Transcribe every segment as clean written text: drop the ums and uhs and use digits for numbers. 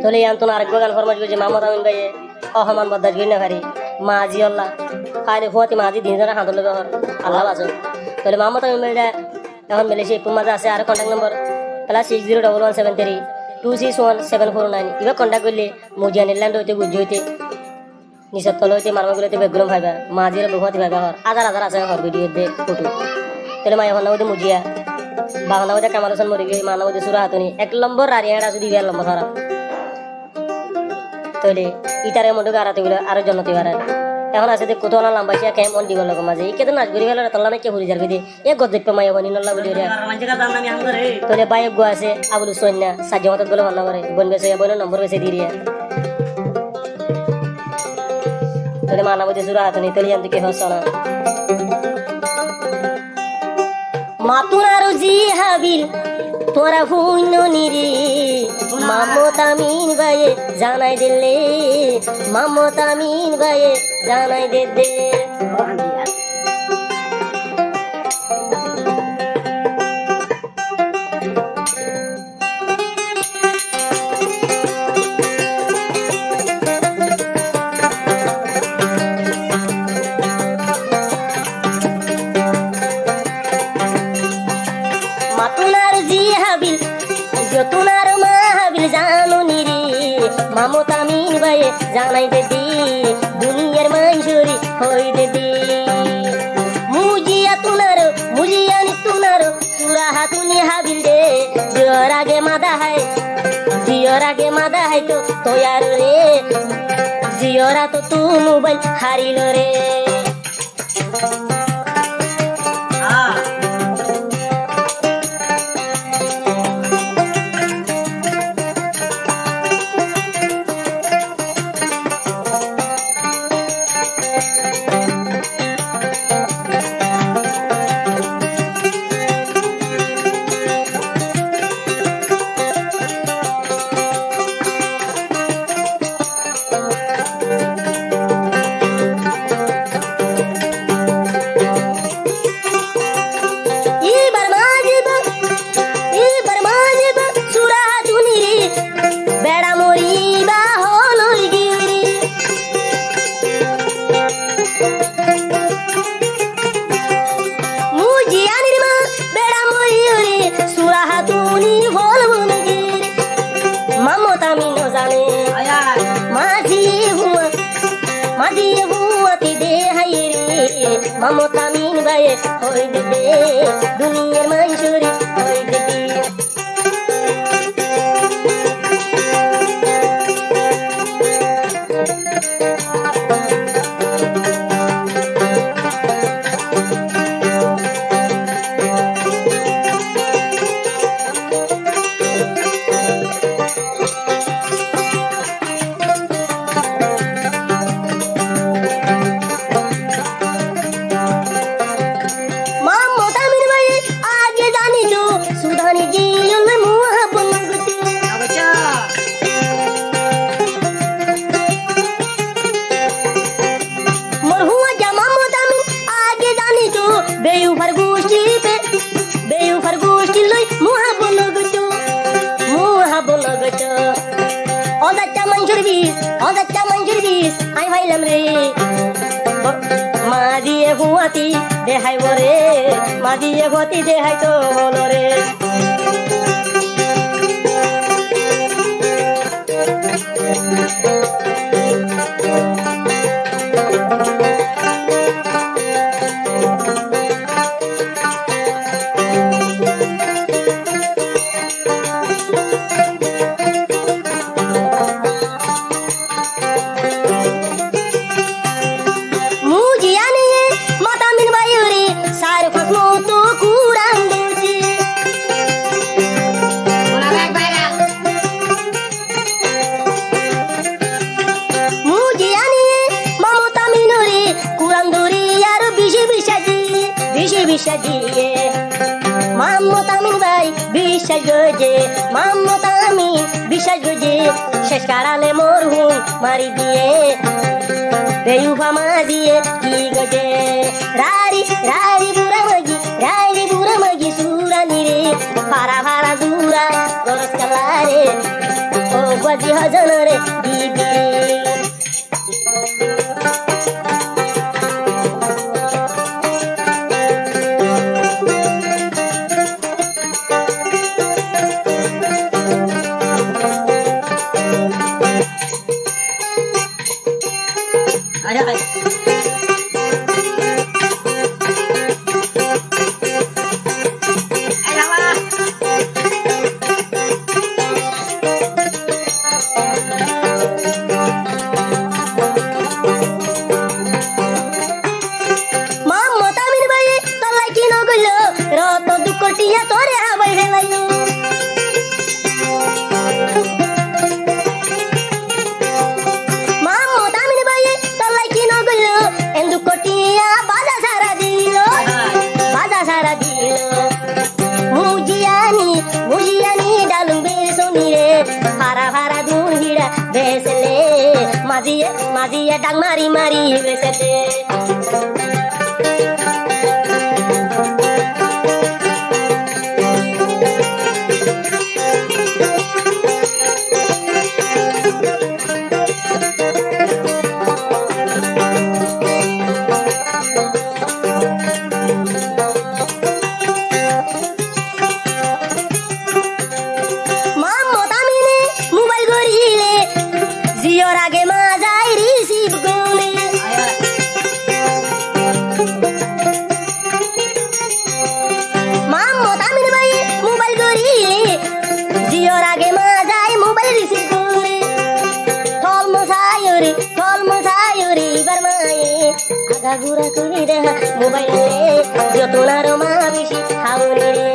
তাহলে আন্তন আরেক গান ফরমাইশ করছে মাহমুদ আমিন ভাই অহমান বদাস গই না ভারি মাজি আল্লাহ খাইলে ফুয়াতি মাজি দিন ধরে হাঁদলে ঘর আল্লাহ বাজো তাহলে মাহমুদ আমিন ভাইটা এখন মালয়েশিয়া মাঝে আছে আর কন্ট্যাক্ট নম্বর +601173261749 এবার কন্ট্যাক্ট করলে মুজিয়ানির ল্যান্ড হইতে গুজি হইতে নিচের তলে হইতে মারমাগুলোতে বেগুরম ভাইবা মাঝির বহুমতি ভাইবা হর হাজার হাজার আছে হর ভিডিও দে ফটো তাহলে মায়ের হন্না হইতে মুজিয়া বাগানা হইতে কামাল হোসেন মরি গিয়ে মানা হইতে সুরা হাতুনি 1 নম্বর রারিয়াটা যদি 2 নম্বর ধরা তাহলে ইটারে মন্ডু গারাতে গুলো আরো জন্নতি বাড়ায় এখন আছে কত না লম্বাইয়া কেমন দিব লোক মাঝে কেতে নাচ ঘুরি গেল তল্লা নাকি হুরি যার গদি এ গদ্দিপ মাইয়া বনি নল্লা বলি রে তোলে বাইক গো আছে আবুল সন্না সাজমত বলে ভালো করে বন বেসে বন নম্বর বেসে দি রিয়া তোলে মানা বদি সুরা হাতনি তোলে জানতে কি হসনা মাতুনারু জি হাবিল তোরা হুইন নিরি মামত আমিন ভাইয়ে জানাই দিলে মামত আমিন ভাইয়ে জানাই দে মাতুনার জি হাবিল যতুনার মাহাবিল জানো নিরি মামত আমিন ভাইয়ে জানাই দে দি দুনিয়ার মাইশরি হই দে দি মুজিয়া তুনার মুজিয়ানি তুনার সুরা হাতুনি হাবিল দে জিয়র আগে মাদা হাই তো তোয়ার রে জিয়রা তো তু মোবাইল হারিল রে মামত আমিন ভাইয়ে হই দে দুনিয়ার মাইশরি হই দে আই ভাইলাম রে মা দিয়ে হুয়াতি দেখাই বরে মা দিয়ে হুয়াতি দেখাই তো হলো রে দিয়ে মামত আমিন ভাই বিশ্বাস গজে মামত আমিন বিশ্বাস গজে শেষ কারালে মরহুম মারি দিয়ে বেউফা মা দিয়ে কি গজে রারি রারি বুড়া মাগি সুরা নিরে ফারা ফারা দুরা গরস কালারে ও রাজি হজনরে দিবি Maziya dang mari mari besete Mammo tamine mobile gorile Zio rage mazai receive gole Mammo tamine bai mobile gorile Zio rage mazai mobile receive gole Tol mosayori barmai aga gura kuri deha mobile le jotonaro ma bishi hauni re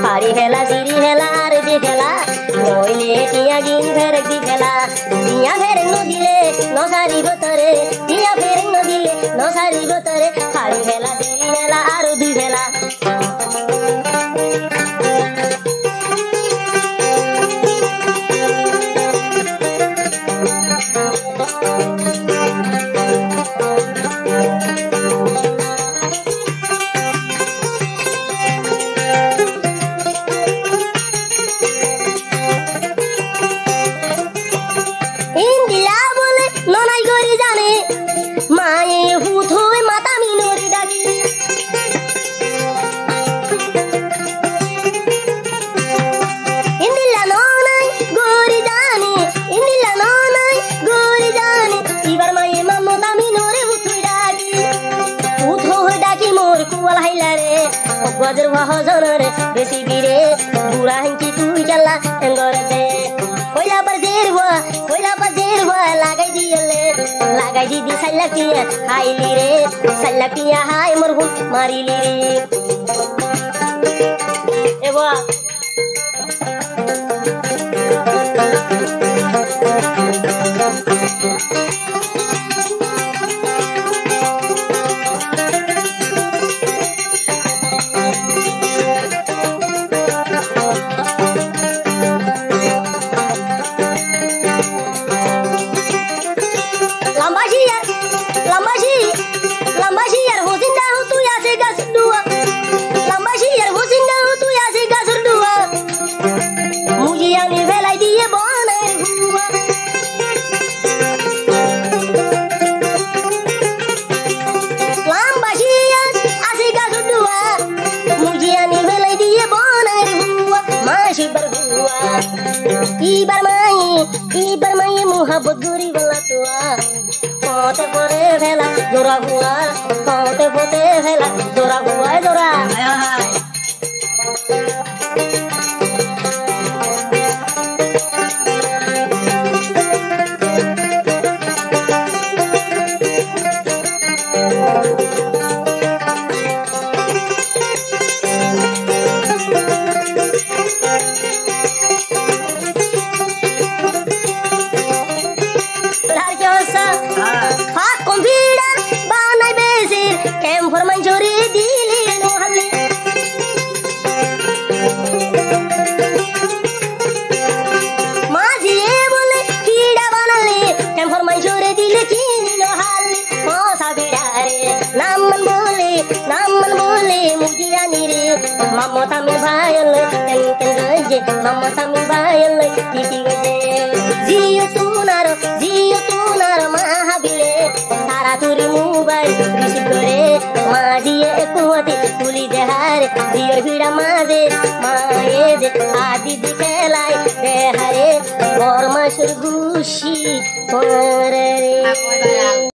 Hari hela siri hela ardi hela Noile tia gin ferek di hela Tia ferek no dile no sari botare Tia ferek no dile no sari botare Hari hela siri hela ardi hela Gwajar wahozonore besi bire Bura hinki tui jalla engorete Koila bazirwa lagai di salakiya hai lire Salakiya hai murhum mari lire Ewa Ibar mai muhabbat guri wala tua Pote pore vela jora hua Pote vela jora hua jora Ayo hai Mammo tamil bhayal ten ten gaje মামা Sami বাইলে TT গেছে জিও তুনার মাহাবিলে তারা তুরি mobile receive করে মাঝিয়ে কুয়াতে তুলি দেহার জিওর ভিড়া মাঝে মায়ে যে আদি খেলায় দেহারে বরমাসুর গুশি রে